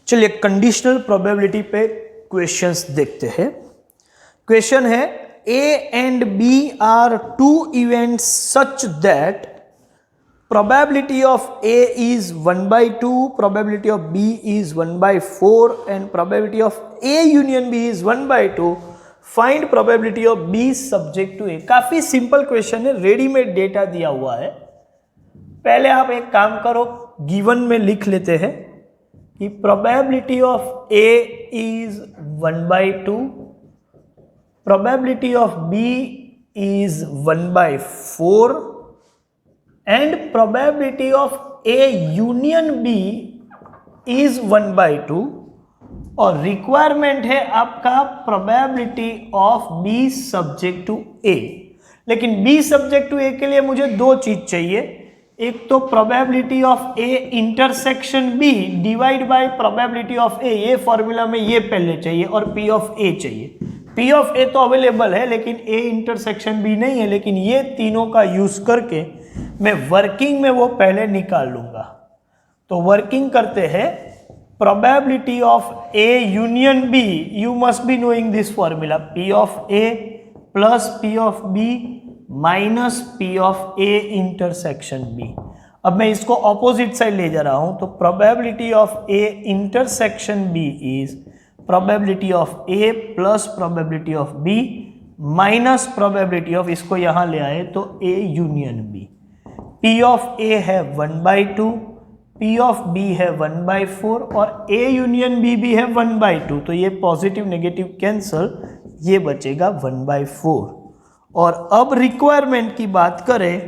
चलिए conditional probability पे questions देखते हैं। क्वेश्चन है A and B are two events such that probability of A is 1/2, probability of B is 1/4 and probability of A union B is 1/2. Find probability of B subject to A। काफी simple question है, readymade data दिया हुआ है। पहले आप एक काम करो, गिवन में लिख लेते हैं कि probability of A is 1/2, probability of B is 1/4 and probability of A union B is 1/2 और रिक्वायरमेंट है आपका probability of B subject to A। लेकिन B subject to A के लिए मुझे दो चीज चाहिए, एक तो probability of A intersection B divide bye probability of A, ये फॉर्मूला में ये पहले चाहिए और P of A चाहिए। P of A तो अवेलेबल है लेकिन A इंटरसेक्शन B नहीं है, लेकिन ये तीनों का यूज करके मैं वर्किंग में वो पहले निकाल लूंगा। तो वर्किंग करते हैं, probability of A union B, you must be knowing this formula, P of A plus P of B minus P of A intersection B। अब मैं इसको ऑपोजिट साइड ले जा रहा हूं, तो probability of A intersection B is probability of A plus probability of B minus probability of, इसको यहां ले आए तो A union B। P of A है 1/2, P of B है 1/4 और A यूनियन B भी है 1/2, तो ये पॉजिटिव नेगेटिव कैंसल, ये बचेगा 1/4। और अब रिक्वायरमेंट की बात करें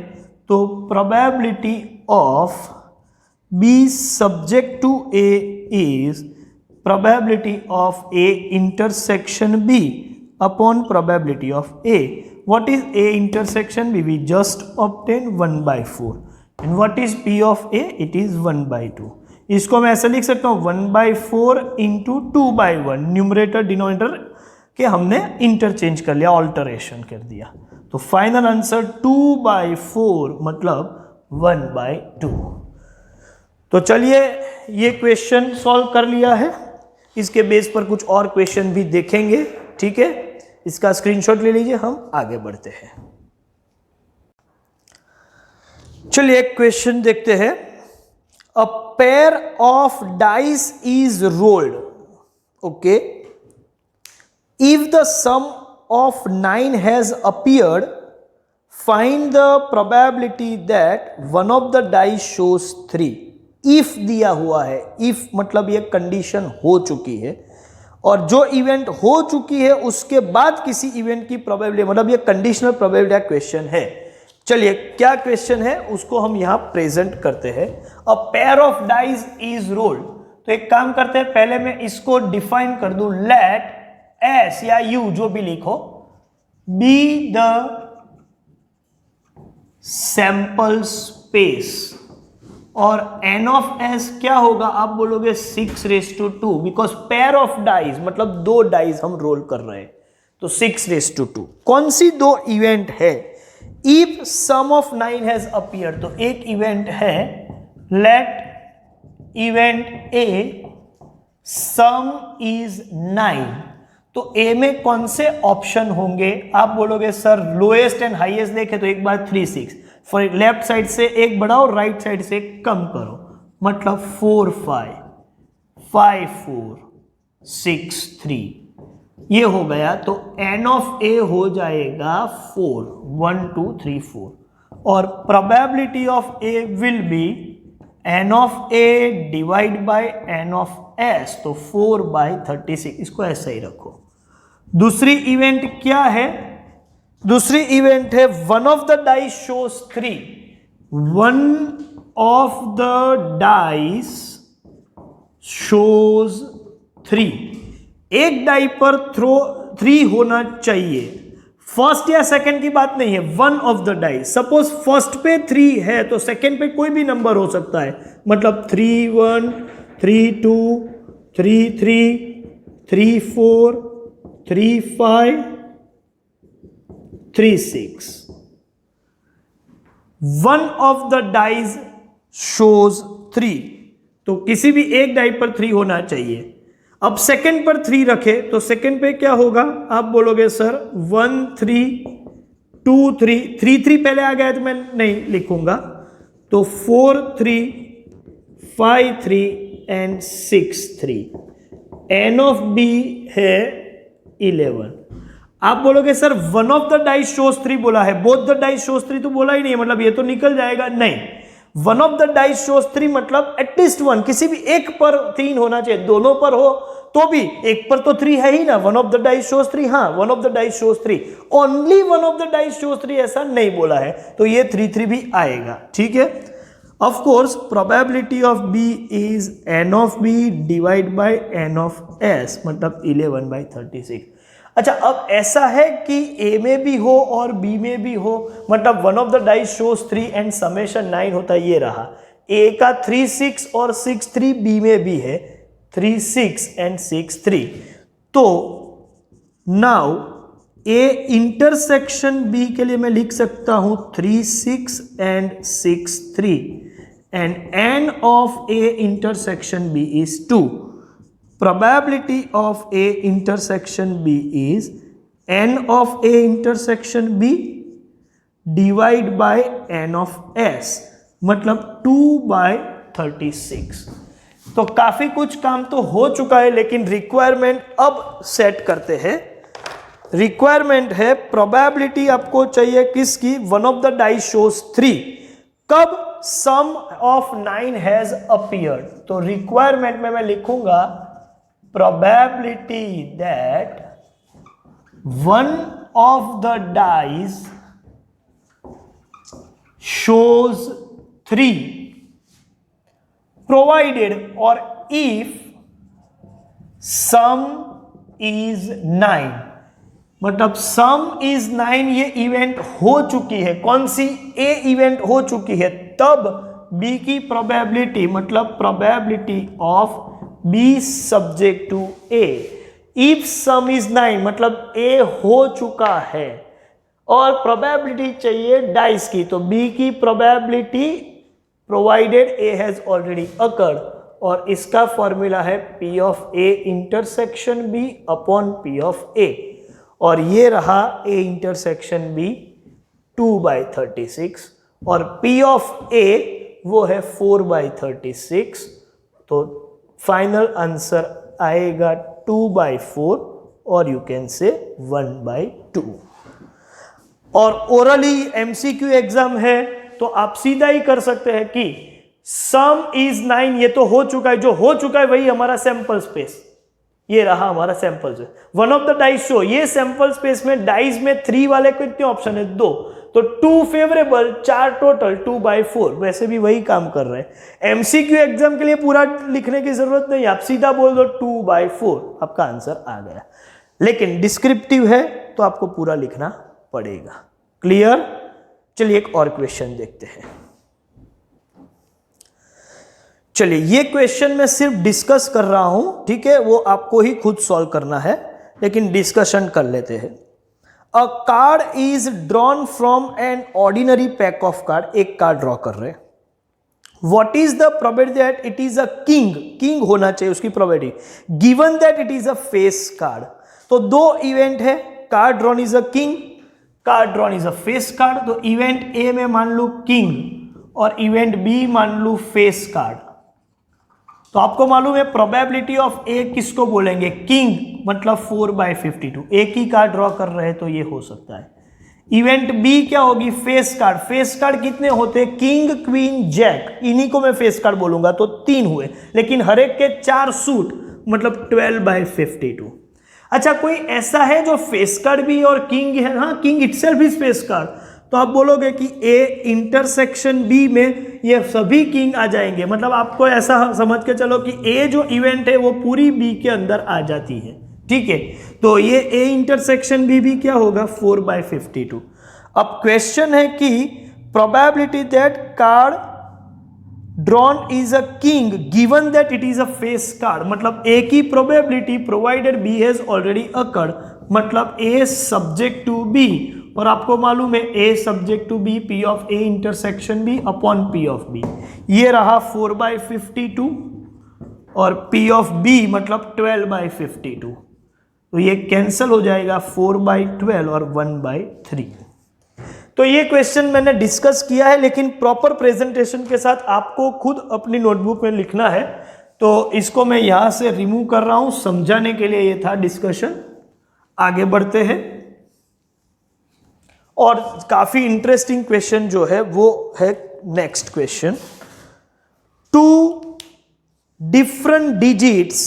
तो probability of B subject to A is probability of A intersection B upon probability of A। What is A intersection B? We just obtained 1/4 and what is P of A? It is 1/2। इसको मैं ऐसे लिख सकता हूँ 1/4 into 2/1, numerator denominator कि हमने interchange कर लिया, ऑल्टरेशन कर दिया। तो फाइनल आंसर 2/4 मतलब 1/2। तो चलिए ये क्वेश्चन सॉल्व कर लिया है, इसके बेस पर कुछ और क्वेश्चन भी देखेंगे, ठीक है। इसका स्क्रीनशॉट ले लीजिए, हम आगे बढ़ते हैं। चलिए एक क्वेश्चन देखते हैं। A pair of dice is rolled, okay, if the sum of 9 has appeared, find the probability that one of the dice shows 3। if दिया हुआ है, if मतलब ये कंडीशन हो चुकी है और जो इवेंट हो चुकी है उसके बाद किसी इवेंट की प्रोबेबिलिटी, मतलब ये कंडीशनल प्रोबेबिलिटी का क्वेश्चन है। चलिए क्या क्वेश्चन है उसको हम यहां प्रेजेंट करते हैं। A pair of dice is rolled, तो एक काम करते हैं, पहले मैं इसको डिफाइन कर दूं, लेट S या U जो भी लिखो बी द सैंपल स्पेस और N of S क्या होगा, आप बोलोगे 6/2 बिकॉज पेयर ऑफ डाइज मतलब दो डाइज हम रोल कर रहे हैं, तो 6/2। कौन सी दो इवेंट है? If sum of 9 has appeared, तो एक इवेंट है, let event A sum is 9, तो ए में कौन से ऑप्शन होंगे? आप बोलोगे सर लोएस्ट एंड हाईएस्ट देखे तो एक बार 3 6, फॉर लेफ्ट साइड से एक बढ़ाओ, राइट साइड से कम करो, मतलब 4 5 5 4 6 3, ये हो गया। तो N of A हो जाएगा 4, 1 2 3 4 और probability of A will be N of A divide by N of S, तो 4/36, इसको ऐसा ही रखो। दूसरी इवेंट क्या है? दूसरी इवेंट है one of the dice shows 3, one of the dice shows 3, एक डाई पर थ्रो 3 होना चाहिए। फर्स्ट या सेकंड की बात नहीं है, one of the dice. Suppose first पे 3 है तो सेकंड पे कोई भी नंबर हो सकता है, मतलब 3 1 3 2 3 3 3 4 3 5 3 6। One of the dice shows 3, तो किसी भी एक डाई पर 3 होना चाहिए। अब सेकंड पर 3 रखे तो सेकंड पे क्या होगा, आप बोलोगे सर 1 3 2 3 3 3 पहले आ गया तो मैं नहीं लिखूंगा, तो 4 3 5 3 एंड 6 3, n ऑफ b है 11। आप बोलोगे sir one of the dice shows 3 बोला है, बोथ द डाइस शोज 3 तो बोला ही नहीं है, मतलब ये तो निकल जाएगा। नहीं, one of the dice shows 3 मतलब एटलीस्ट वन, किसी भी एक पर 3 होना चाहिए, दोनों पर हो तो भी एक पर तो 3 है ही ना। One of the dice shows 3, हाँ one of the dice shows 3, only one of the dice shows 3 ऐसा नहीं बोला है, तो ये 3 3 भी आएगा। ठीक है, of course probability of B is n of b divide by n of s, मतलब 11/36। अच्छा, अब ऐसा है कि a में भी हो और b में भी हो, मतलब one of the dice shows 3 and summation 9 होता है, ये रहा a का 3 6 और 6 3, b में भी है 3 6 एंड 6 3। तो नाउ a इंटरसेक्शन b के लिए मैं लिख सकता हूं 3 6 and 6 3 and n of a intersection b is 2। Probability of A intersection B is n of A intersection B divide by n of S, मतलब 2/36। तो काफी कुछ काम तो हो चुका है, लेकिन रिक्वायरमेंट अब सेट करते हैं। रिक्वायरमेंट है प्रोबेबिलिटी आपको चाहिए किसकी, one of the dice shows 3, कब सम ऑफ 9 हैज अपीयर्ड। तो रिक्वायरमेंट में मैं लिखूंगा probability that one of the dice shows 3 provided or if sum is 9, मतलब sum is 9 ये इवेंट हो चुकी है, कौन सी, A इवेंट हो चुकी है, तब B की प्रोबेबिलिटी, मतलब probability of B subject to A, if sum is 9 मतलब A हो चुका है और प्रोबेबिलिटी चाहिए डाइस की, तो B की probability provided A has already occurred, और इसका फॉर्मूला है P of A intersection B upon P of A, और ये रहा A इंटरसेक्शन B 2/36 और P of A वो है 4/36। तो फाइनल आंसर आएगा 2/4 और यू कैन से 1/2। और ओरली एमसीक्यू एग्जाम है तो आप सीधा ही कर सकते हैं कि सम इज 9, ये तो हो चुका है, जो हो चुका है वही हमारा सैंपल स्पेस, ये रहा हमारा sample space. One of the dice show, ये सैंपल स्पेस में डाइस में 3 वाले को कितने ऑप्शन है, 2, तो 2 फेवरेबल, 4 टोटल, 2/4, वैसे भी वही काम कर रहे हैं। एमसीक्यू एग्जाम के लिए पूरा लिखने की जरूरत नहीं, आप सीधा बोल दो 2/4, आपका आंसर आ गया। लेकिन डिस्क्रिप्टिव है तो आपको पूरा लिखना पड़ेगा। क्लियर? चलिए एक और क्वेश्चन देखते हैं। चलिए, ये क्वेश्चन मैं सिर्फ डिस्कस कर रहा हूं, ठीक है, वो आपको ही खुद सॉल्व करना है, लेकिन डिस्कशन कर लेते हैं। अ card is drawn from an ordinary pack of card, एक कार्ड ड्रॉ कर रहे हैं। What is the probability that it is a king, king होना चाहिए उसकी probability, given that it is a face card. तो 2 इवेंट है, card drawn is a king, card drawn is a face card. तो event A में मान लू king और इवेंट बी मान लू फेस कार्ड। तो आपको मालूम है प्रोबेबिलिटी ऑफ ए किसको बोलेंगे, किंग, मतलब 4/52। एक ही कार्ड ड्रॉ कर रहे हैं तो ये हो सकता है। इवेंट बी क्या होगी, फेस कार्ड। फेस कार्ड कितने होते हैं, किंग, क्वीन, जैक, इन्हीं को मैं फेस कार्ड बोलूंगा, तो 3 हुए, लेकिन हर एक के 4 सूट, मतलब 12/52। अच्छा, कोई ऐसा है जो फेस कार्ड भी और किंग है, हाँ king itself is face card, तो आप बोलोगे कि ए इंटरसेक्शन बी में ये सभी किंग आ जाएंगे, मतलब आपको ऐसा समझ के चलो कि ए जो इवेंट है वो पूरी बी के अंदर आ जाती है, ठीक है। तो ये ए इंटरसेक्शन बी भी क्या होगा, 4/52। अब क्वेश्चन है कि probability that card drawn is a king given that it is a face card, मतलब ए की probability provided B has already occurred, मतलब ए सब्जेक्ट टू बी, और आपको मालूम है A subject to B, P of A intersection B upon P of B, ये रहा 4/52 और P ऑफ B मतलब 12/52, तो ये कैंसिल हो जाएगा 4/12 और 1/3। तो ये क्वेश्चन मैंने डिस्कस किया है, लेकिन प्रॉपर प्रेजेंटेशन के साथ आपको खुद अपनी नोटबुक में लिखना है, तो इसको मैं यहां से रिमूव कर रहा हूं, समझाने के लिए ये था डिस्कशन। आगे बढ़ते हैं, और काफी इंटरेस्टिंग क्वेश्चन जो है वो है next question. 2 different digits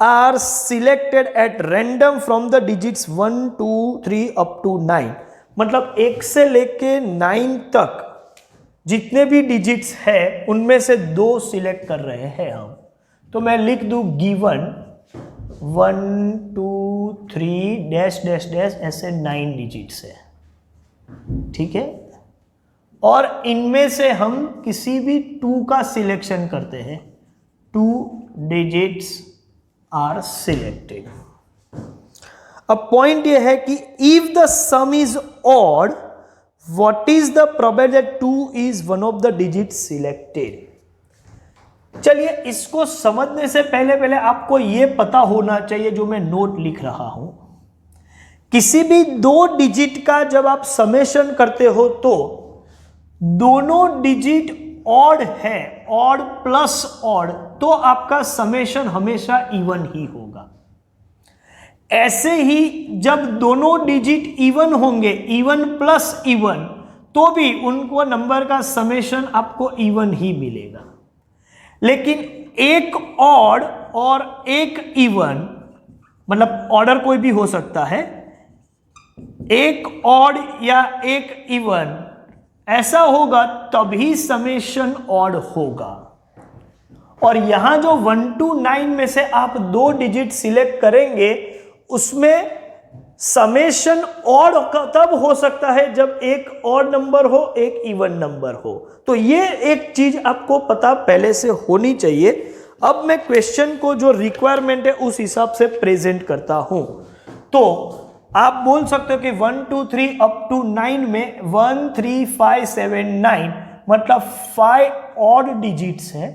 are selected at random from the digits 1 2 3 up to 9, मतलब 1 से लेके 9 तक जितने भी डिजिट्स है उनमें से 2 सिलेक्ट कर रहे हैं हम। तो मैं लिख दूं गिवन 1 2 3 डैश डैश डैश, ऐसे 9 डिजिट्स है, ठीक है। और इनमें से हम किसी भी 2 का सिलेक्शन करते हैं, 2 digits are selected। अब पॉइंट यह है कि if the sum is odd, what is the probability that 2 is one of the digits selected? चलिए, इसको समझने से पहले आपको यह पता होना चाहिए, जो मैं नोट लिख रहा हूं, किसी भी 2 डिजिट का जब आप समेशन करते हो तो दोनों डिजिट ऑड है, ऑड प्लस ऑड, तो आपका समेशन हमेशा इवन ही होगा। ऐसे ही जब दोनों डिजिट इवन होंगे, इवन प्लस इवन, तो भी उनको नंबर का समेशन आपको इवन ही मिलेगा। लेकिन एक ऑड और एक इवन, मतलब ऑर्डर कोई भी हो सकता है, एक ऑड या एक इवन, ऐसा होगा तभी समेशन ऑड होगा। और यहां जो 1 to 9 में से आप 2 डिजिट सिलेक्ट करेंगे, उसमें समेशन ऑड तब हो सकता है जब एक ऑड नंबर हो, एक इवन नंबर हो। तो ये एक चीज आपको पता पहले से होनी चाहिए। अब मैं क्वेश्चन को जो रिक्वायरमेंट है उस हिसाब से प्रेजेंट करता हूं। तो आप बोल सकते हो कि 1 2 3 अप टू 9 में 1 3 5 7 9 मतलब 5 ऑड डिजिट्स हैं,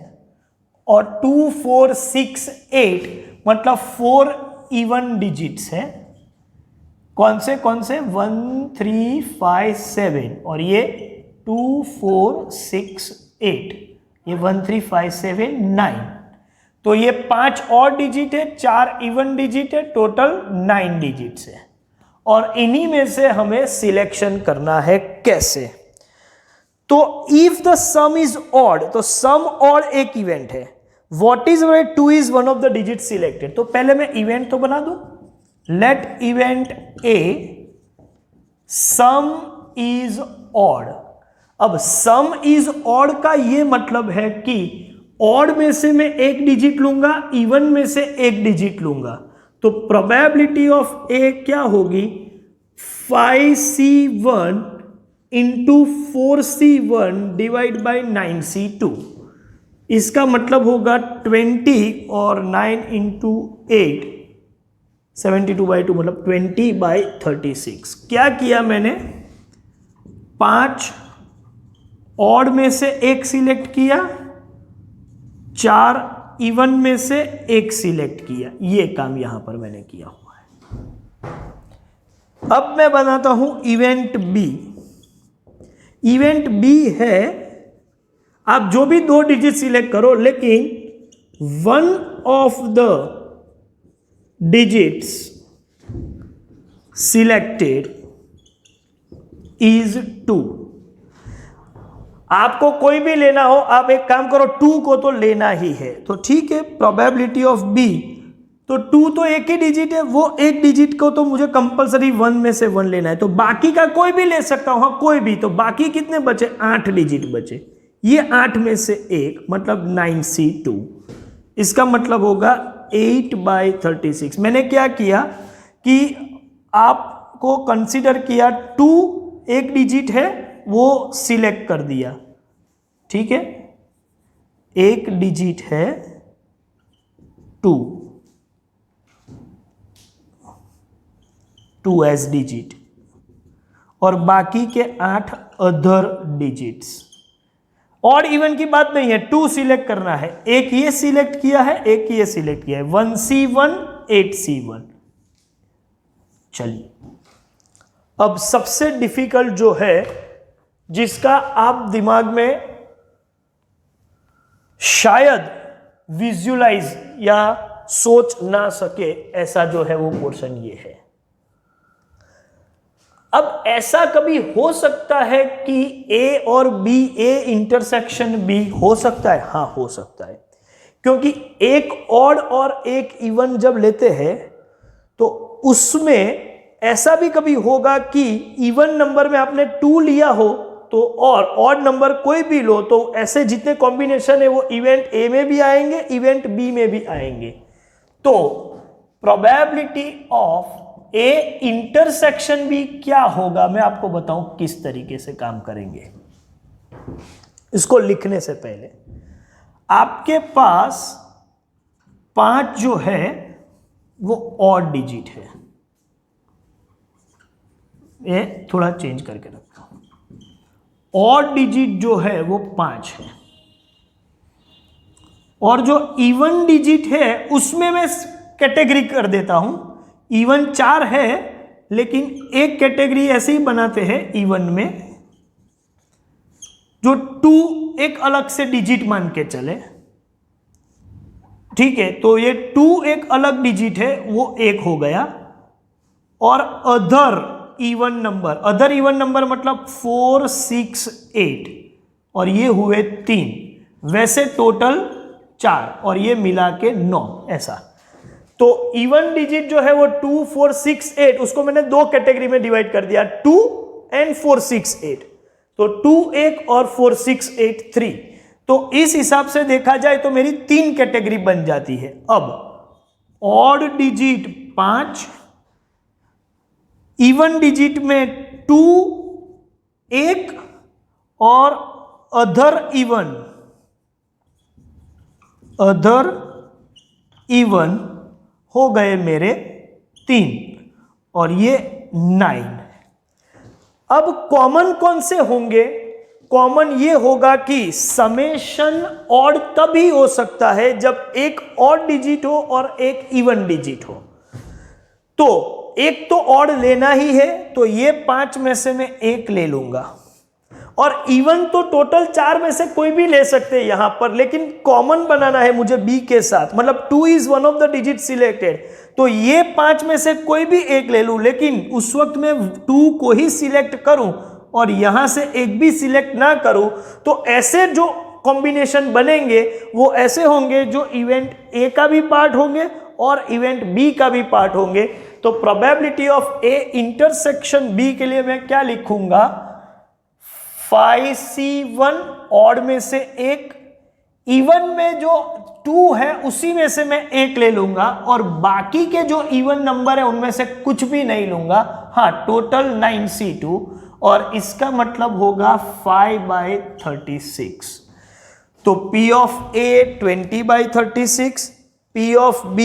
और 2 4 6 8 मतलब 4 इवन डिजिट्स हैं। कौन से 1 3 5 7, और ये 2 4 6 8, ये 1 3 5 7 9, तो ये 5 और डिजिट है, 4 इवन डिजिट है, टोटल 9 डिजिट्स है। और इन्हीं में से हमें सिलेक्शन करना है। कैसे? तो if the sum is odd, तो सम ऑड एक इवेंट है। What is 2 is one of the digit selected, तो पहले मैं इवेंट तो बना दूं। Let event A sum is odd. अब सम इज ऑड का ये मतलब है कि ऑड में से मैं एक डिजिट लूंगा, इवन में से एक डिजिट लूंगा। तो प्रोबेबिलिटी ऑफ ए क्या होगी? 5C1 into 4C1 divide by 9C2। इसका मतलब होगा 20 और 9 इंटू 8 72/2 मतलब 20/36। क्या किया मैंने? 5 ऑड में से एक सिलेक्ट किया, 4 इवन में से एक सिलेक्ट किया। ये काम यहां पर मैंने किया हुआ है। अब मैं बनाता हूं इवेंट बी। इवेंट बी है, आप जो भी 2 डिजिट सिलेक्ट करो, लेकिन one of the digits selected is 2। आपको कोई भी लेना हो, आप एक काम करो, 2 को तो लेना ही है। तो ठीक है, प्रोबेबिलिटी ऑफ बी, तो 2 तो एक ही डिजिट है, वो एक डिजिट को तो मुझे कंपलसरी 1 में से 1 लेना है। तो बाकी का कोई भी ले सकता हूं, हाँ कोई भी। तो बाकी कितने बचे? 8 डिजिट बचे। ये 8 में से एक मतलब 9C2। इसका मतलब होगा 8/36। मैंने क्या किया कि आपको कंसीडर किया 2 एक डिजिट है, वो सिलेक्ट कर दिया। ठीक है, एक डिजिट है 2 एज डिजिट, और बाकी के 8 अदर डिजिट्स। ऑड इवन की बात नहीं है, 2 सिलेक्ट करना है, एक ये सिलेक्ट किया है, एक ये सिलेक्ट किया है, 1C1 8C1। चलिए अब सबसे डिफिकल्ट जो है, जिसका आप दिमाग में शायद विजुअलाइज या सोच ना सके, ऐसा जो है वो पोर्शन ये है। अब ऐसा कभी हो सकता है कि ए और बी, ए इंटरसेक्शन बी हो सकता है? हाँ हो सकता है, क्योंकि एक ऑड और एक इवन जब लेते हैं तो उसमें ऐसा भी कभी होगा कि इवन नंबर में आपने 2 लिया हो तो, और ऑड नंबर कोई भी लो तो ऐसे जितने कॉम्बिनेशन है वो इवेंट ए में भी आएंगे, इवेंट बी में भी आएंगे। तो प्रोबेबिलिटी ऑफ ए इंटरसेक्शन भी क्या होगा, मैं आपको बताऊं किस तरीके से काम करेंगे। इसको लिखने से पहले आपके पास 5 जो है वो ऑड डिजिट है, ये थोड़ा चेंज करके रखता हूं। ऑड डिजिट जो है वो 5 है, और जो इवन डिजिट है उसमें मैं कैटेगरी कर देता हूं। इवन 4 है, लेकिन एक कैटेगरी ऐसे ही बनाते हैं इवन में, जो 2 एक अलग से डिजिट मान के चले, ठीक है। तो ये 2 एक अलग डिजिट है, वो 1 हो गया, और अदर इवन नंबर मतलब 4 6 8, और ये हुए 3, वैसे टोटल 4 और ये मिला के 9, ऐसा। तो इवन डिजिट जो है वो 2 4 6 8, उसको मैंने 2 कैटेगरी में डिवाइड कर दिया, 2 and 4 6 8। तो 2 1 और 4 6 8 3। तो इस हिसाब से देखा जाए तो मेरी 3 कैटेगरी बन जाती है। अब ऑड डिजिट 5, इवन डिजिट में 2 1 और अदर इवन हो गए मेरे 3, और ये 9। अब कॉमन कौन से होंगे? कॉमन ये होगा कि समेशन ऑड तभी हो सकता है जब एक ऑड डिजिट हो और एक इवन डिजिट हो। तो एक तो ऑड लेना ही है, तो ये 5 में से मैं 1 ले लूंगा, और इवन तो टोटल 4 में से कोई भी ले सकते हैं यहां पर, लेकिन कॉमन बनाना है मुझे बी के साथ, मतलब 2 is one of the digit selected. तो ये 5 में से कोई भी 1 ले लूं, लेकिन उस वक्त मैं 2 को ही सिलेक्ट करूं और यहां से एक भी सिलेक्ट ना करूं, तो ऐसे जो कॉम्बिनेशन बनेंगे वो ऐसे होंगे जो इवेंट ए का भी पार्ट होंगे और इवेंट बी का भी पार्ट होंगे। तो probability of A intersection B के लिए मैं क्या लिखूंगा? 5C1 ऑड में से 1, इवन में जो 2 है उसी में से मैं 1 ले लूंगा, और बाकी के जो इवन नंबर है उनमें से कुछ भी नहीं लूंगा। हाँ, टोटल 9C2, और इसका मतलब होगा 5/36। तो P of A 20/36, P of B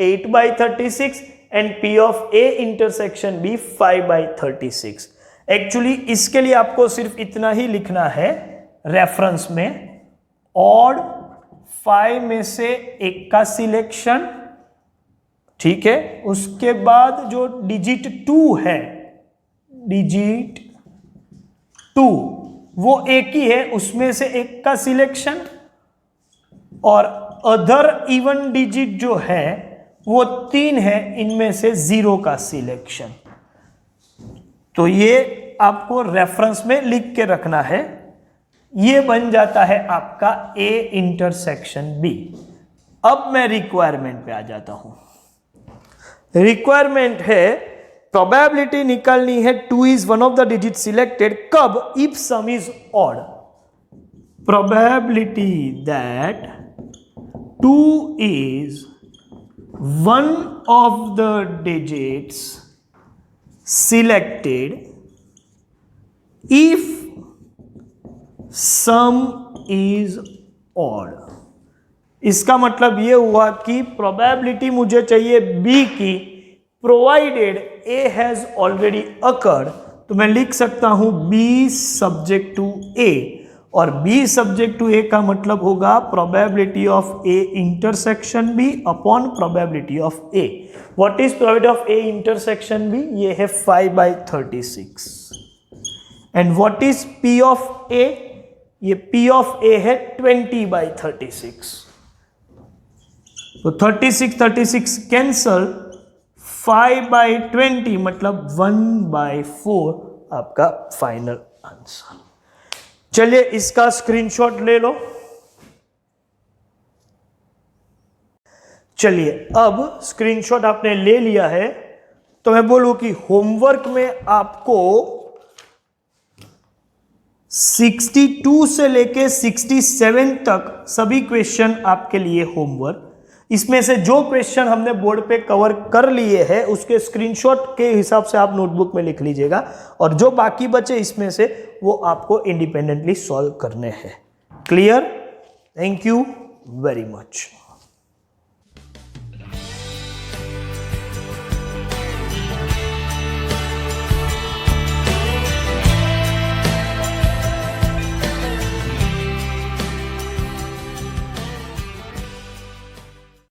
8/36 and P of A intersection B 5/36। Actually इसके लिए आपको सिर्फ इतना ही लिखना है रेफरेंस में, ऑड 5 में से 1 का सिलेक्शन, ठीक है। उसके बाद जो डिजिट 2 है, डिजिट 2 वो एक ही है, उसमें से 1 का सिलेक्शन, और अदर इवन डिजिट जो है वो 3 है, इनमें से 0 का सिलेक्शन। तो ये आपको रेफरेंस में लिख के रखना है। ये बन जाता है आपका A इंटरसेक्शन B। अब मैं रिक्वायरमेंट पे आ जाता हूं। रिक्वायरमेंट है, प्रोबेबिलिटी निकालनी है 2 is one of the digit selected, कब? If sum is odd. Probability that 2 is one of the digits selected if sum is odd। इसका मतलब ये हुआ कि प्रोबेबिलिटी मुझे चाहिए B की, provided A has already occurred. तो मैं लिख सकता हूं B सब्जेक्ट टू A, और बी सब्जेक्ट टू ए का मतलब होगा probability of A intersection B upon probability of A. What is probability of A intersection B? ये है 5/36। And what is P of A? ये पी ऑफ ए है 20/36। तो 36 cancel, 5/20 मतलब 1/4 आपका फाइनल आंसर। चलिए इसका स्क्रीनशॉट ले लो। चलिए अब स्क्रीनशॉट आपने ले लिया है तो मैं बोलूं कि होमवर्क में आपको 62 से लेके 67 तक सभी क्वेश्चन आपके लिए होमवर्क। इसमें से जो क्वेश्चन हमने बोर्ड पे कवर कर लिए हैं उसके स्क्रीनशॉट के हिसाब से आप नोटबुक में लिख लीजिएगा, और जो बाकी बचे इसमें से वो आपको इंडिपेंडेंटली सॉल्व करने हैं। Clear? Thank you very much.